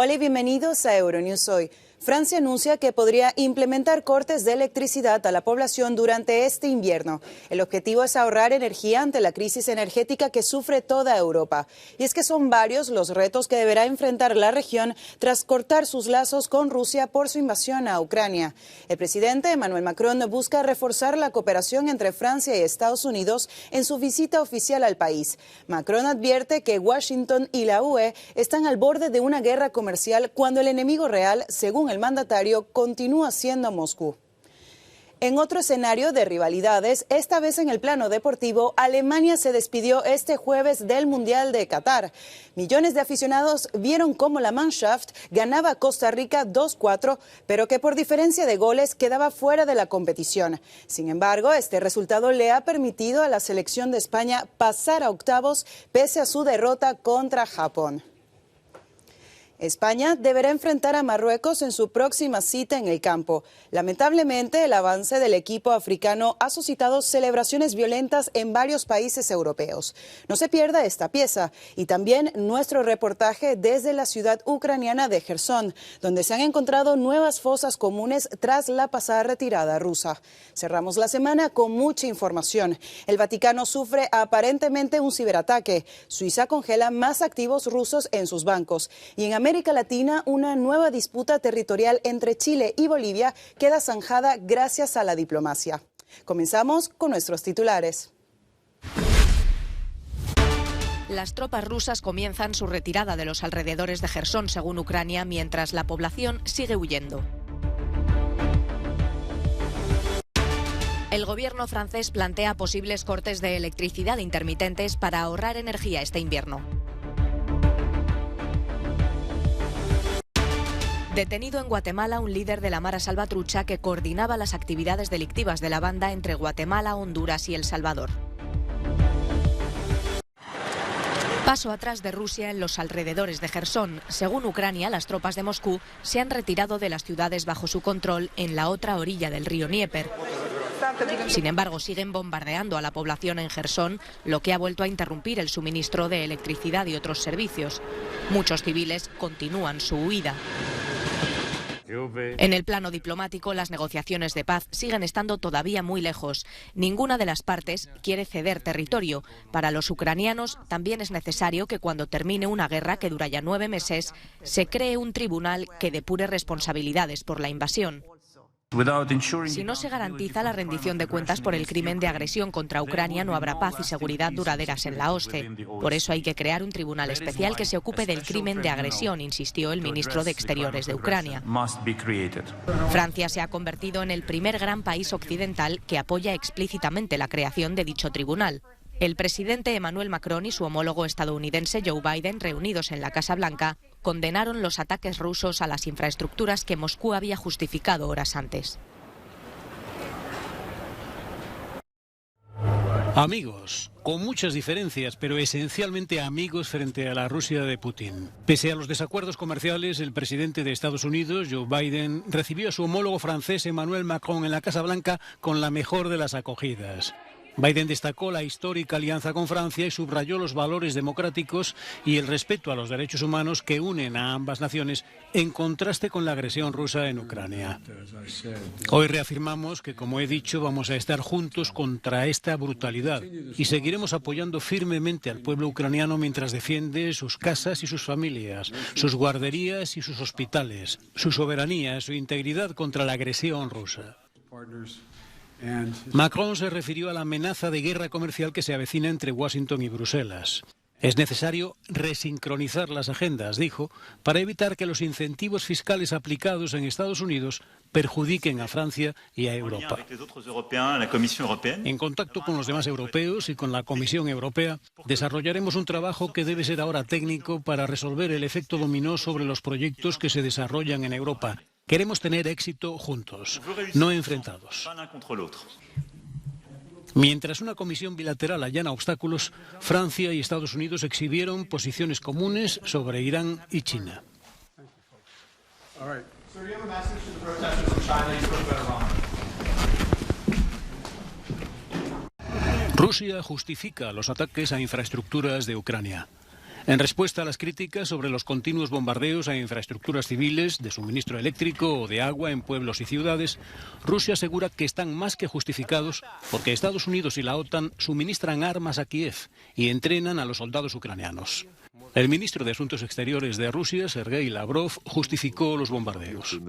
Hola y bienvenidos a Euronews Hoy. Francia anuncia que podría implementar cortes de electricidad a la población durante este invierno. El objetivo es ahorrar energía ante la crisis energética que sufre toda Europa. Y es que son varios los retos que deberá enfrentar la región tras cortar sus lazos con Rusia por su invasión a Ucrania. El presidente Emmanuel Macron busca reforzar la cooperación entre Francia y Estados Unidos en su visita oficial al país. Macron advierte que Washington y la UE están al borde de una guerra comercial cuando el enemigo real, según el mandatario, continúa siendo Moscú. En otro escenario de rivalidades, esta vez en el plano deportivo, Alemania se despidió este jueves del Mundial de Qatar. Millones de aficionados vieron cómo la Mannschaft ganaba a Costa Rica 2-4, pero que por diferencia de goles quedaba fuera de la competición. Sin embargo, este resultado le ha permitido a la selección de España pasar a octavos pese a su derrota contra Japón. España deberá enfrentar a Marruecos en su próxima cita en el campo. Lamentablemente, el avance del equipo africano ha suscitado celebraciones violentas en varios países europeos. No se pierda esta pieza y también nuestro reportaje desde la ciudad ucraniana de Jersón, donde se han encontrado nuevas fosas comunes tras la pasada retirada rusa. Cerramos la semana con mucha información. El Vaticano sufre aparentemente un ciberataque. Suiza congela más activos rusos en sus bancos. Y en América Latina, una nueva disputa territorial entre Chile y Bolivia queda zanjada gracias a la diplomacia. Comenzamos con nuestros titulares. Las tropas rusas comienzan su retirada de los alrededores de Jersón, según Ucrania, mientras la población sigue huyendo. El gobierno francés plantea posibles cortes de electricidad intermitentes para ahorrar energía este invierno. Detenido en Guatemala un líder de la Mara Salvatrucha que coordinaba las actividades delictivas de la banda entre Guatemala, Honduras y El Salvador. Paso atrás de Rusia en los alrededores de Jersón. Según Ucrania, las tropas de Moscú se han retirado de las ciudades bajo su control en la otra orilla del río Dnieper. Sin embargo, siguen bombardeando a la población en Jersón, lo que ha vuelto a interrumpir el suministro de electricidad y otros servicios. Muchos civiles continúan su huida. En el plano diplomático, las negociaciones de paz siguen estando todavía muy lejos. Ninguna de las partes quiere ceder territorio. Para los ucranianos también es necesario que cuando termine una guerra que dura ya 9 meses, se cree un tribunal que depure responsabilidades por la invasión. Si no se garantiza la rendición de cuentas por el crimen de agresión contra Ucrania, no habrá paz y seguridad duraderas en la OSCE. Por eso hay que crear un tribunal especial que se ocupe del crimen de agresión, insistió el ministro de Exteriores de Ucrania. Francia se ha convertido en el primer gran país occidental que apoya explícitamente la creación de dicho tribunal. El presidente Emmanuel Macron y su homólogo estadounidense Joe Biden, reunidos en la Casa Blanca, condenaron los ataques rusos a las infraestructuras que Moscú había justificado horas antes. Amigos, con muchas diferencias, pero esencialmente amigos frente a la Rusia de Putin. Pese a los desacuerdos comerciales, el presidente de Estados Unidos, Joe Biden, recibió a su homólogo francés Emmanuel Macron en la Casa Blanca con la mejor de las acogidas. Biden destacó la histórica alianza con Francia y subrayó los valores democráticos y el respeto a los derechos humanos que unen a ambas naciones en contraste con la agresión rusa en Ucrania. Hoy reafirmamos que, como he dicho, vamos a estar juntos contra esta brutalidad y seguiremos apoyando firmemente al pueblo ucraniano mientras defiende sus casas y sus familias, sus guarderías y sus hospitales, su soberanía, su integridad contra la agresión rusa. Macron se refirió a la amenaza de guerra comercial que se avecina entre Washington y Bruselas. Es necesario resincronizar las agendas, dijo, para evitar que los incentivos fiscales aplicados en Estados Unidos perjudiquen a Francia y a Europa. En contacto con los demás europeos y con la Comisión Europea, desarrollaremos un trabajo que debe ser ahora técnico para resolver el efecto dominó sobre los proyectos que se desarrollan en Europa. Queremos tener éxito juntos, no enfrentados. Mientras una comisión bilateral allana obstáculos, Francia y Estados Unidos exhibieron posiciones comunes sobre Irán y China. Rusia justifica los ataques a infraestructuras de Ucrania. En respuesta a las críticas sobre los continuos bombardeos a infraestructuras civiles de suministro eléctrico o de agua en pueblos y ciudades, Rusia asegura que están más que justificados porque Estados Unidos y la OTAN suministran armas a Kiev y entrenan a los soldados ucranianos. El ministro de Asuntos Exteriores de Rusia, Sergei Lavrov, justificó los bombardeos.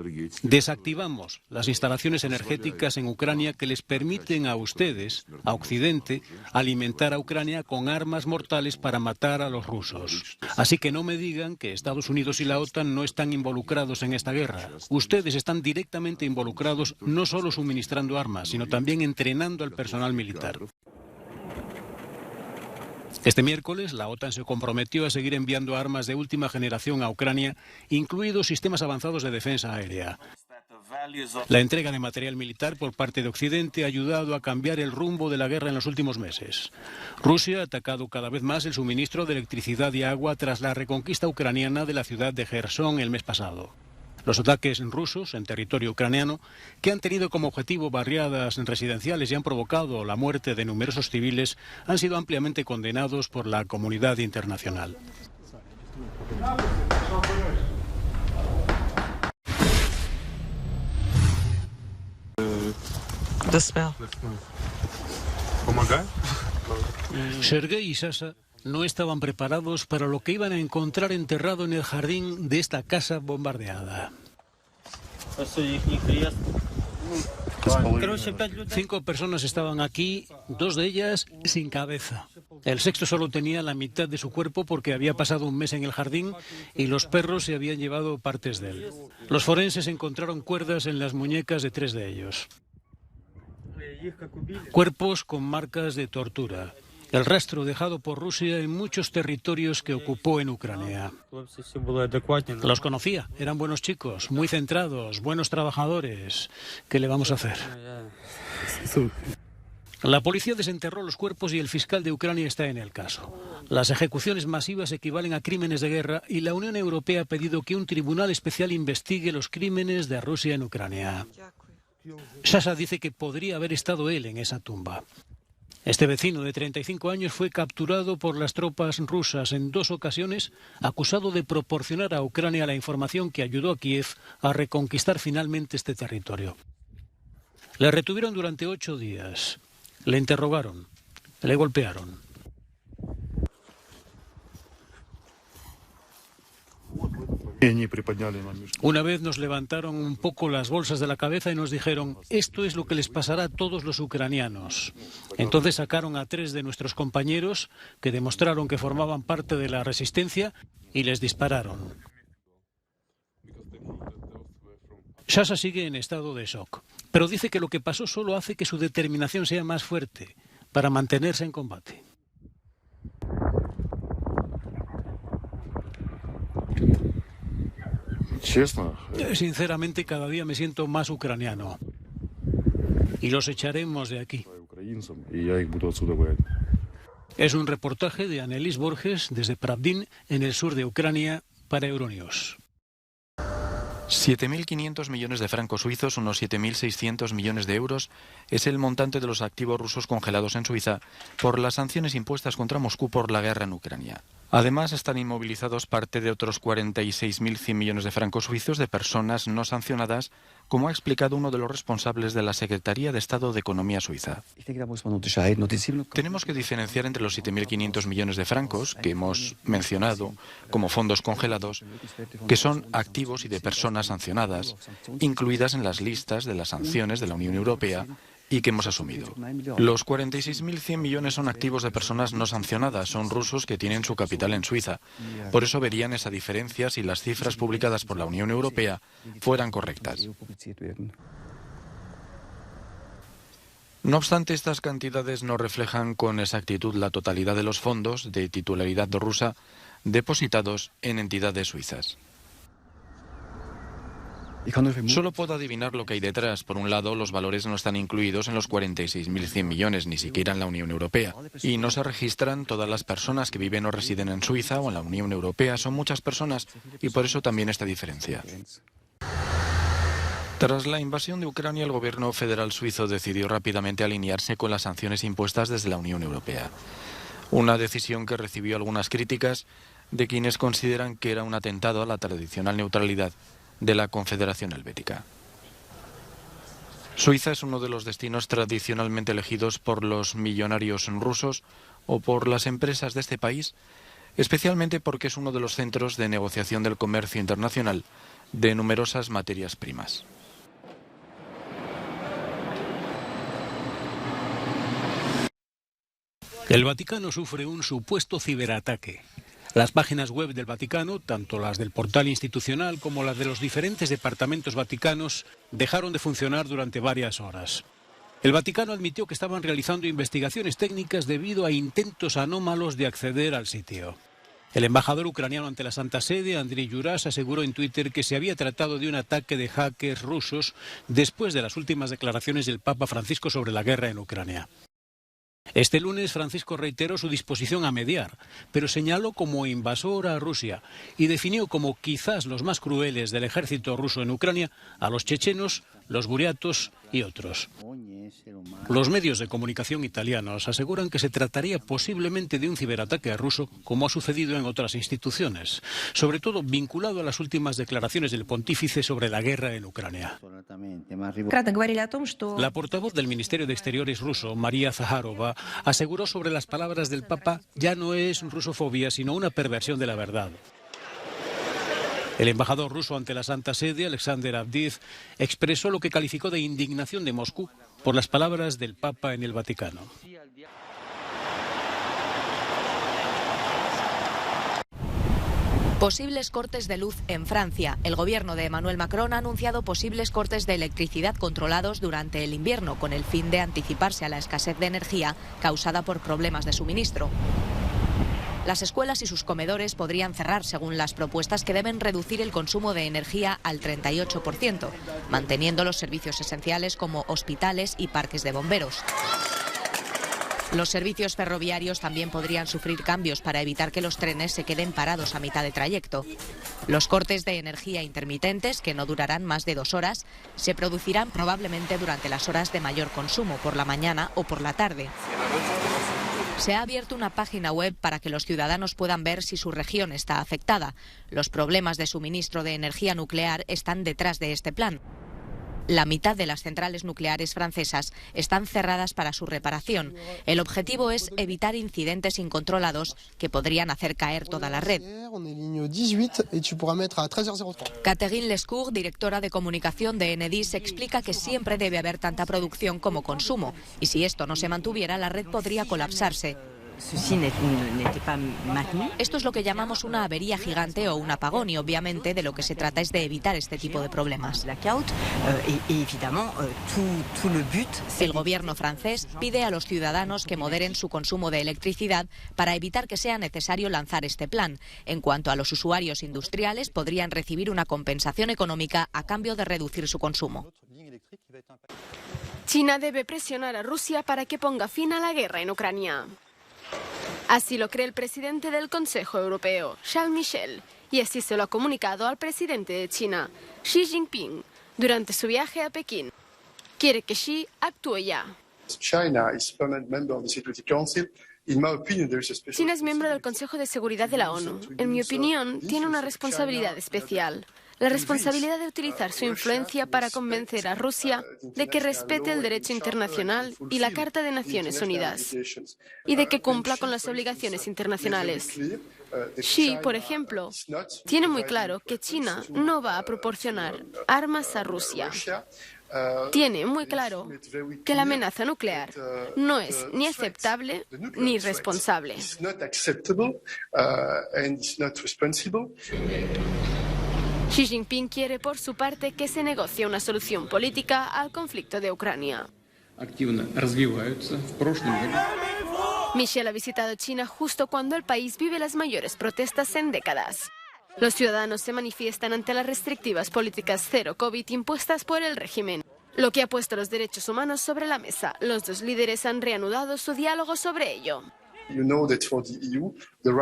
Desactivamos las instalaciones energéticas en Ucrania que les permiten a ustedes, a Occidente, alimentar a Ucrania con armas mortales para matar a los rusos. Así que no me digan que Estados Unidos y la OTAN no están involucrados en esta guerra. Ustedes están directamente involucrados no solo suministrando armas, sino también entrenando al personal militar. Este miércoles, la OTAN se comprometió a seguir enviando armas de última generación a Ucrania, incluidos sistemas avanzados de defensa aérea. La entrega de material militar por parte de Occidente ha ayudado a cambiar el rumbo de la guerra en los últimos meses. Rusia ha atacado cada vez más el suministro de electricidad y agua tras la reconquista ucraniana de la ciudad de Jersón el mes pasado. Los ataques rusos en territorio ucraniano, que han tenido como objetivo barriadas residenciales y han provocado la muerte de numerosos civiles, han sido ampliamente condenados por la comunidad internacional. Sergei y Sasha no estaban preparados para lo que iban a encontrar enterrado en el jardín de esta casa bombardeada. 5 personas estaban aquí, 2 de ellas sin cabeza. El sexto solo tenía la mitad de su cuerpo porque había pasado un mes en el jardín y los perros se habían llevado partes de él. Los forenses encontraron cuerdas en las muñecas de 3 de ellos. Cuerpos con marcas de tortura. El rastro dejado por Rusia en muchos territorios que ocupó en Ucrania. Los conocía, eran buenos chicos, muy centrados, buenos trabajadores. ¿Qué le vamos a hacer? La policía desenterró los cuerpos y el fiscal de Ucrania está en el caso. Las ejecuciones masivas equivalen a crímenes de guerra y la Unión Europea ha pedido que un tribunal especial investigue los crímenes de Rusia en Ucrania. Sasha dice que podría haber estado él en esa tumba. Este vecino de 35 años fue capturado por las tropas rusas en 2 ocasiones, acusado de proporcionar a Ucrania la información que ayudó a Kiev a reconquistar finalmente este territorio. Le retuvieron durante 8 días, le interrogaron, le golpearon. Una vez nos levantaron un poco las bolsas de la cabeza y nos dijeron: esto es lo que les pasará a todos los ucranianos. Entonces sacaron a 3 de nuestros compañeros que demostraron que formaban parte de la resistencia y les dispararon. Sasha sigue en estado de shock, pero dice que lo que pasó solo hace que su determinación sea más fuerte para mantenerse en combate. Sinceramente, cada día me siento más ucraniano. Y los echaremos de aquí. Es un reportaje de Annelies Borges desde Pravdin, en el sur de Ucrania, para Euronews. 7.500 millones de francos suizos, unos 7.600 millones de euros, es el montante de los activos rusos congelados en Suiza por las sanciones impuestas contra Moscú por la guerra en Ucrania. Además, están inmovilizados parte de otros 46.100 millones de francos suizos de personas no sancionadas, como ha explicado uno de los responsables de la Secretaría de Estado de Economía suiza. Tenemos que diferenciar entre los 7.500 millones de francos que hemos mencionado como fondos congelados, que son activos y de personas sancionadas, incluidas en las listas de las sanciones de la Unión Europea, y que hemos asumido. Los 46.100 millones son activos de personas no sancionadas, son rusos que tienen su capital en Suiza. Por eso verían esa diferencia si las cifras publicadas por la Unión Europea fueran correctas. No obstante, estas cantidades no reflejan con exactitud la totalidad de los fondos de titularidad rusa depositados en entidades suizas. Solo puedo adivinar lo que hay detrás. Por un lado, los valores no están incluidos en los 46.100 millones, ni siquiera en la Unión Europea. Y no se registran todas las personas que viven o residen en Suiza o en la Unión Europea. Son muchas personas y por eso también esta diferencia. Tras la invasión de Ucrania, el gobierno federal suizo decidió rápidamente alinearse con las sanciones impuestas desde la Unión Europea. Una decisión que recibió algunas críticas, de quienes consideran que era un atentado a la tradicional neutralidad de la Confederación Helvética. Suiza es uno de los destinos tradicionalmente elegidos por los millonarios rusos o por las empresas de este país, especialmente porque es uno de los centros de negociación del comercio internacional de numerosas materias primas. El Vaticano sufre un supuesto ciberataque. Las páginas web del Vaticano, tanto las del portal institucional como las de los diferentes departamentos vaticanos, dejaron de funcionar durante varias horas. El Vaticano admitió que estaban realizando investigaciones técnicas debido a intentos anómalos de acceder al sitio. El embajador ucraniano ante la Santa Sede, Andriy Yuras, aseguró en Twitter que se había tratado de un ataque de hackers rusos después de las últimas declaraciones del Papa Francisco sobre la guerra en Ucrania. Este lunes Francisco reiteró su disposición a mediar, pero señaló como invasor a Rusia y definió como quizás los más crueles del ejército ruso en Ucrania a los chechenos, los buriatos y otros. Los medios de comunicación italianos aseguran que se trataría posiblemente de un ciberataque ruso, como ha sucedido en otras instituciones, sobre todo vinculado a las últimas declaraciones del pontífice sobre la guerra en Ucrania. La portavoz del Ministerio de Exteriores ruso, María Zaharova, aseguró sobre las palabras del Papa: ya no es rusofobia, sino una perversión de la verdad. El embajador ruso ante la Santa Sede, Alexander Avdiv, expresó lo que calificó de indignación de Moscú por las palabras del Papa en el Vaticano. Posibles cortes de luz en Francia. El gobierno de Emmanuel Macron ha anunciado posibles cortes de electricidad controlados durante el invierno, con el fin de anticiparse a la escasez de energía causada por problemas de suministro. Las escuelas y sus comedores podrían cerrar según las propuestas que deben reducir el consumo de energía al 38%, manteniendo los servicios esenciales como hospitales y parques de bomberos. Los servicios ferroviarios también podrían sufrir cambios para evitar que los trenes se queden parados a mitad de trayecto. Los cortes de energía intermitentes, que no durarán más de 2 horas, se producirán probablemente durante las horas de mayor consumo, por la mañana o por la tarde. Se ha abierto una página web para que los ciudadanos puedan ver si su región está afectada. Los problemas de suministro de energía nuclear están detrás de este plan. La mitad de las centrales nucleares francesas están cerradas para su reparación. El objetivo es evitar incidentes incontrolados que podrían hacer caer toda la red. Catherine Lescourt, directora de comunicación de Enedis, explica que siempre debe haber tanta producción como consumo, y si esto no se mantuviera, la red podría colapsarse. Esto es lo que llamamos una avería gigante o un apagón, y obviamente de lo que se trata es de evitar este tipo de problemas. El gobierno francés pide a los ciudadanos que moderen su consumo de electricidad para evitar que sea necesario lanzar este plan. En cuanto a los usuarios industriales, podrían recibir una compensación económica a cambio de reducir su consumo. China debe presionar a Rusia para que ponga fin a la guerra en Ucrania. Así lo cree el presidente del Consejo Europeo, Charles Michel, y así se lo ha comunicado al presidente de China, Xi Jinping, durante su viaje a Pekín. Quiere que Xi actúe ya. China es miembro del Consejo de Seguridad de la ONU. En mi opinión, tiene una responsabilidad especial. La responsabilidad de utilizar su influencia para convencer a Rusia de que respete el derecho internacional y la Carta de Naciones Unidas, y de que cumpla con las obligaciones internacionales. Xi, por ejemplo, tiene muy claro que China no va a proporcionar armas a Rusia. Tiene muy claro que la amenaza nuclear no es ni aceptable ni responsable. Xi Jinping quiere, por su parte, que se negocie una solución política al conflicto de Ucrania. Michel ha visitado China justo cuando el país vive las mayores protestas en décadas. Los ciudadanos se manifiestan ante las restrictivas políticas cero COVID impuestas por el régimen, lo que ha puesto los derechos humanos sobre la mesa. Los dos líderes han reanudado su diálogo sobre ello.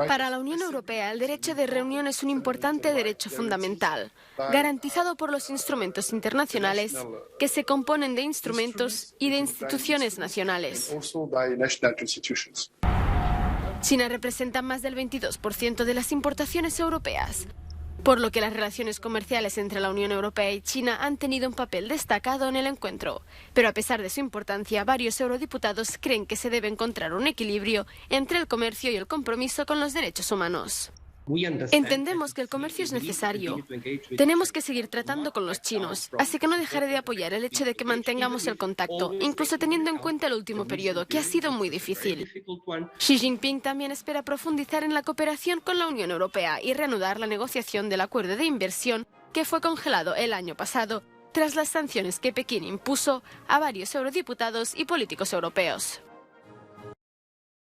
Para la Unión Europea, el derecho de reunión es un importante derecho fundamental, garantizado por los instrumentos internacionales, que se componen de instrumentos y de instituciones nacionales. China representa más del 22% de las importaciones europeas, por lo que las relaciones comerciales entre la Unión Europea y China han tenido un papel destacado en el encuentro. Pero a pesar de su importancia, varios eurodiputados creen que se debe encontrar un equilibrio entre el comercio y el compromiso con los derechos humanos. Entendemos que el comercio es necesario. Tenemos que seguir tratando con los chinos, así que no dejaré de apoyar el hecho de que mantengamos el contacto, incluso teniendo en cuenta el último periodo, que ha sido muy difícil. Xi Jinping también espera profundizar en la cooperación con la Unión Europea y reanudar la negociación del acuerdo de inversión que fue congelado el año pasado tras las sanciones que Pekín impuso a varios eurodiputados y políticos europeos.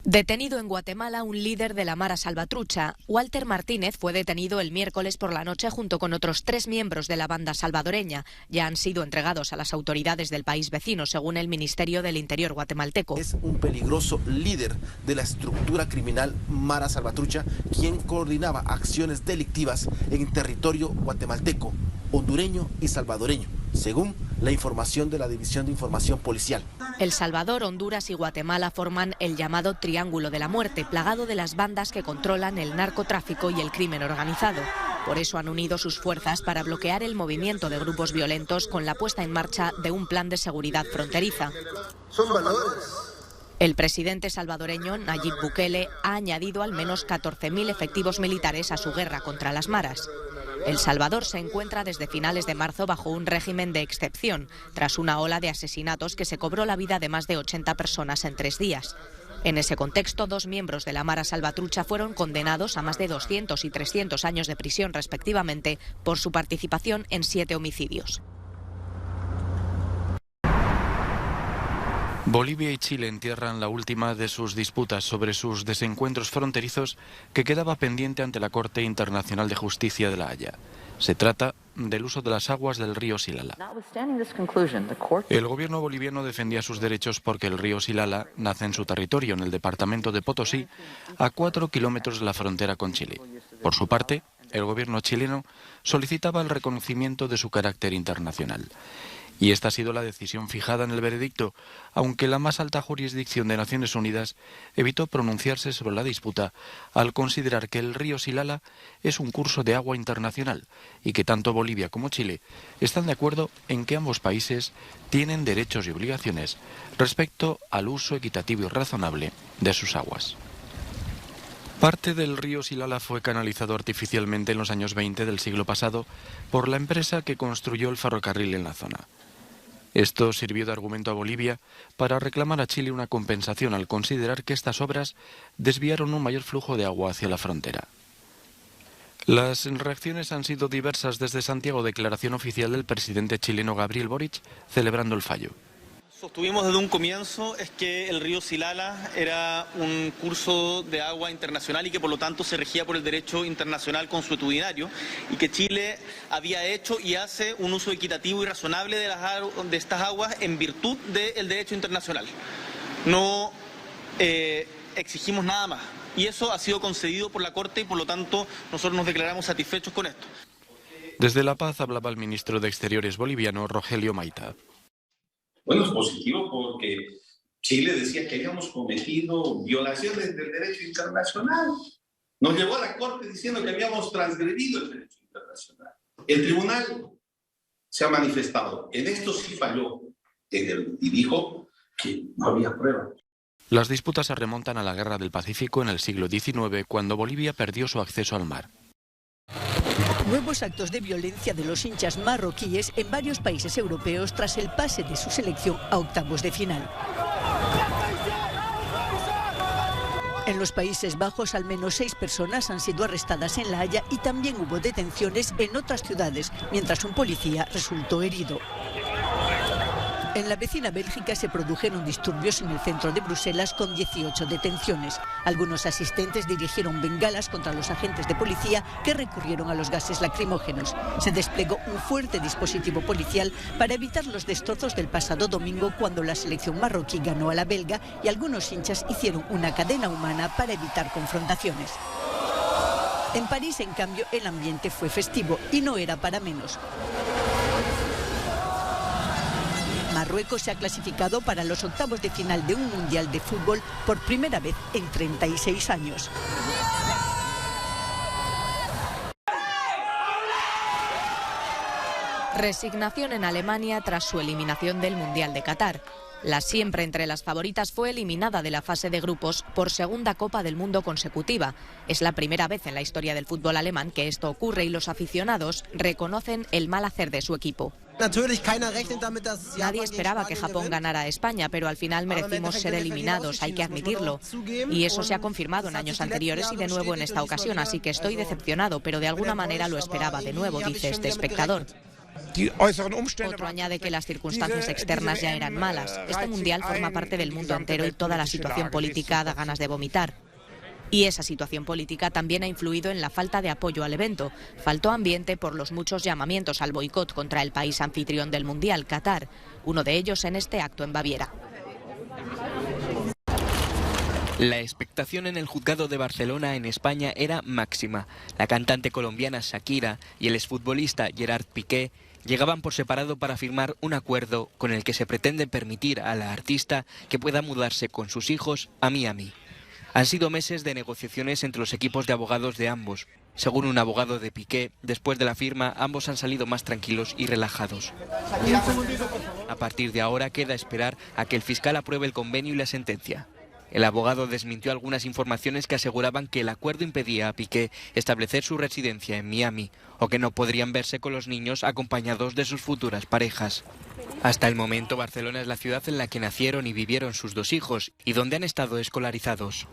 Detenido en Guatemala un líder de la Mara Salvatrucha. Walter Martínez fue detenido el miércoles por la noche junto con otros 3 miembros de la banda salvadoreña. Ya han sido entregados a las autoridades del país vecino, según el Ministerio del Interior guatemalteco. Es un peligroso líder de la estructura criminal Mara Salvatrucha, quien coordinaba acciones delictivas en territorio guatemalteco, hondureño y salvadoreño, según la información de la División de Información Policial. El Salvador, Honduras y Guatemala forman el llamado Triángulo de la Muerte, plagado de las bandas que controlan el narcotráfico y el crimen organizado. Por eso han unido sus fuerzas para bloquear el movimiento de grupos violentos con la puesta en marcha de un plan de seguridad fronteriza. Son valores. El presidente salvadoreño, Nayib Bukele, ha añadido al menos 14.000 efectivos militares a su guerra contra las maras. El Salvador se encuentra desde finales de marzo bajo un régimen de excepción, tras una ola de asesinatos que se cobró la vida de más de 80 personas en 3 días. En ese contexto, 2 miembros de la Mara Salvatrucha fueron condenados a más de 200 y 300 años de prisión, respectivamente, por su participación en 7 homicidios. Bolivia y Chile entierran la última de sus disputas sobre sus desencuentros fronterizos que quedaba pendiente ante la Corte Internacional de Justicia de La Haya. Se trata del uso de las aguas del río Silala. El gobierno boliviano defendía sus derechos porque el río Silala nace en su territorio, en el departamento de Potosí, a 4 kilómetros de la frontera con Chile. Por su parte, el gobierno chileno solicitaba el reconocimiento de su carácter internacional. Y esta ha sido la decisión fijada en el veredicto, aunque la más alta jurisdicción de Naciones Unidas evitó pronunciarse sobre la disputa al considerar que el río Silala es un curso de agua internacional y que tanto Bolivia como Chile están de acuerdo en que ambos países tienen derechos y obligaciones respecto al uso equitativo y razonable de sus aguas. Parte del río Silala fue canalizado artificialmente en los años 20 del siglo pasado por la empresa que construyó el ferrocarril en la zona. Esto sirvió de argumento a Bolivia para reclamar a Chile una compensación al considerar que estas obras desviaron un mayor flujo de agua hacia la frontera. Las reacciones han sido diversas desde Santiago, declaración oficial del presidente chileno Gabriel Boric, celebrando el fallo. Sostuvimos desde un comienzo es que el río Silala era un curso de agua internacional y que por lo tanto se regía por el derecho internacional consuetudinario y que Chile había hecho y hace un uso equitativo y razonable de estas aguas en virtud del derecho internacional. No exigimos nada más y eso ha sido concedido por la Corte y por lo tanto nosotros nos declaramos satisfechos con esto. Desde La Paz hablaba el ministro de Exteriores boliviano, Rogelio Maita. Bueno, es positivo porque Chile decía que habíamos cometido violaciones del derecho internacional. Nos llevó a la Corte diciendo que habíamos transgredido el derecho internacional. El tribunal se ha manifestado. En esto sí falló y dijo que no había pruebas. Las disputas se remontan a la Guerra del Pacífico en el siglo XIX, cuando Bolivia perdió su acceso al mar. Nuevos actos de violencia de los hinchas marroquíes en varios países europeos tras el pase de su selección a octavos de final. En los Países Bajos, al menos 6 personas han sido arrestadas en La Haya y también hubo detenciones en otras ciudades, mientras un policía resultó herido. En la vecina Bélgica se produjeron disturbios en el centro de Bruselas con 18 detenciones. Algunos asistentes dirigieron bengalas contra los agentes de policía que recurrieron a los gases lacrimógenos. Se desplegó un fuerte dispositivo policial para evitar los destrozos del pasado domingo cuando la selección marroquí ganó a la belga y algunos hinchas hicieron una cadena humana para evitar confrontaciones. En París, en cambio, el ambiente fue festivo y no era para menos. Marruecos se ha clasificado para los octavos de final de un mundial de fútbol por primera vez en 36 años. Resignación en Alemania tras su eliminación del Mundial de Qatar. La siempre entre las favoritas fue eliminada de la fase de grupos por segunda Copa del Mundo consecutiva. Es la primera vez en la historia del fútbol alemán que esto ocurre y los aficionados reconocen el mal hacer de su equipo. Nadie esperaba que Japón ganara a España, pero al final merecimos ser eliminados, hay que admitirlo. Y eso se ha confirmado en años anteriores y de nuevo en esta ocasión, así que estoy decepcionado, pero de alguna manera lo esperaba de nuevo, dice este espectador. Otro añade que las circunstancias externas ya eran malas. Este mundial forma parte del mundo entero y toda la situación política da ganas de vomitar. Y esa situación política también ha influido en la falta de apoyo al evento. Faltó ambiente por los muchos llamamientos al boicot contra el país anfitrión del mundial, Qatar. Uno de ellos en este acto en Baviera. La expectación en el juzgado de Barcelona, en España, era máxima. La cantante colombiana Shakira y el exfutbolista Gerard Piqué llegaban por separado para firmar un acuerdo con el que se pretende permitir a la artista que pueda mudarse con sus hijos a Miami. Han sido meses de negociaciones entre los equipos de abogados de ambos. Según un abogado de Piqué, después de la firma, ambos han salido más tranquilos y relajados. A partir de ahora queda esperar a que el fiscal apruebe el convenio y la sentencia. El abogado desmintió algunas informaciones que aseguraban que el acuerdo impedía a Piqué establecer su residencia en Miami o que no podrían verse con los niños acompañados de sus futuras parejas. Hasta el momento, Barcelona es la ciudad en la que nacieron y vivieron sus dos hijos y donde han estado escolarizados.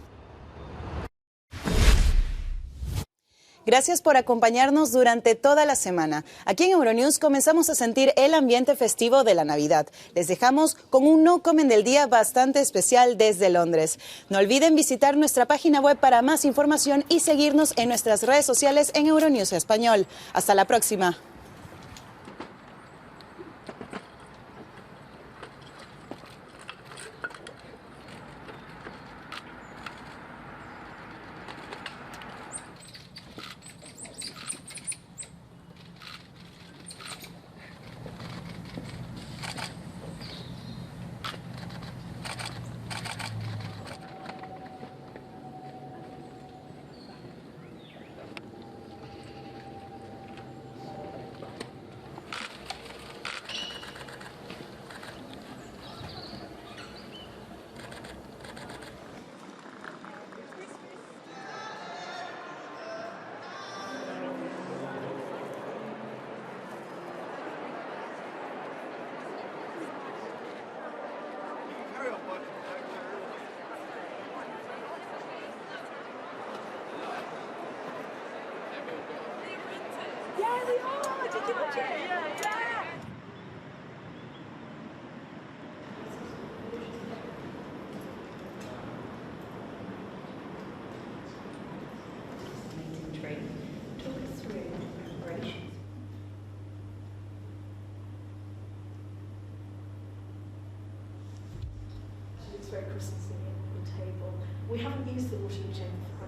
Gracias por acompañarnos durante toda la semana. Aquí en Euronews comenzamos a sentir el ambiente festivo de la Navidad. Les dejamos con un No Comen del Día bastante especial desde Londres. No olviden visitar nuestra página web para más información y seguirnos en nuestras redes sociales en Euronews Español. Hasta la próxima. Very Christmassy on the table. We haven't used the washing machine for